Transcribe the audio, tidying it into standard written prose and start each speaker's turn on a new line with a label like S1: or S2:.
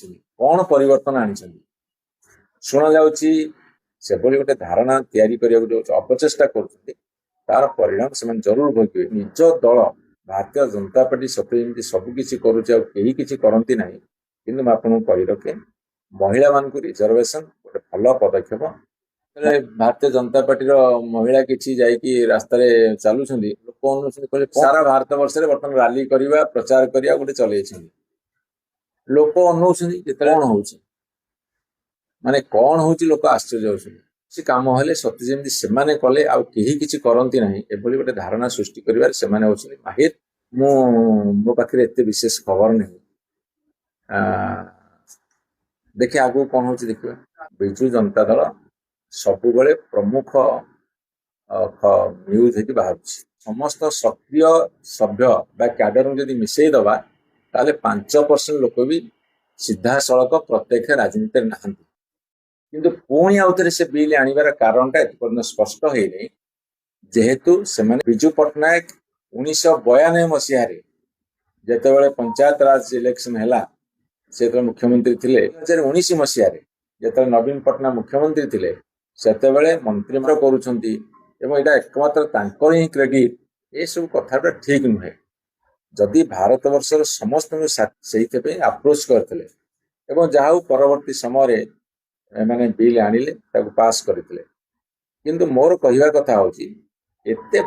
S1: कौन परिवर्तन आनी शुणा जाउची सेभली गोटे धारणा तैयारी करिया जो अपचेष्टा कर तार परिणाम से जरूर भोगे निज दल भारतीय जनता पार्टी सत्य सबकिछि करुचे केही किछि करंती नाही किंतु मैं आपको कहि रखे महिला मान रिजर्वेशन गोटे भल पदक्षेप भारतीय जनता पार्टी महिला किछि जाइकी रास्ता चलुं लोक सारा भारत वर्ष बर्तमान रैली करवा प्रचार करवा गोटे चल लोक अनौछन्ति कौन हो माने कौन हूँ लोक आश्चर्य होती कम हेले सत्य जमी से कले आही करती ना एभली गोटे धारणा सृष्टि कर माहिर मो पाखे एत विशेष खबर नहीं देखिए आगु कौन हो देखिए विजु जनता दल सबुबले प्रमुख न्यूज है बाहर समस्त सक्रिय सभ्य कैडर जदि मिसई दबा ताले 5% लोक भी सीधा सड़क प्रत्यक्ष राजनीति ना किंतु पुणी आउे से बिल आनिबार कारणटा एपर्यंत स्पष्ट है नहीं जेहेतु से विजु पट्टनायक 1992 मसीह जितेबाला पंचायत राज इलेक्शन है से मुख्यमंत्री थे 2019 मसीह जो नवीन पट्टनायक मुख्यमंत्री थे से मंत्री करुँच एकमात्र ही क्रेडिट ये सब कथा ठीक नुहे जदि भारत वर्षर समस्त से आप्रोच करते जहाँ परवर्ती समय मैंने बिल आनिले पास करते किंतु मोर कहवा कथा हूँ एते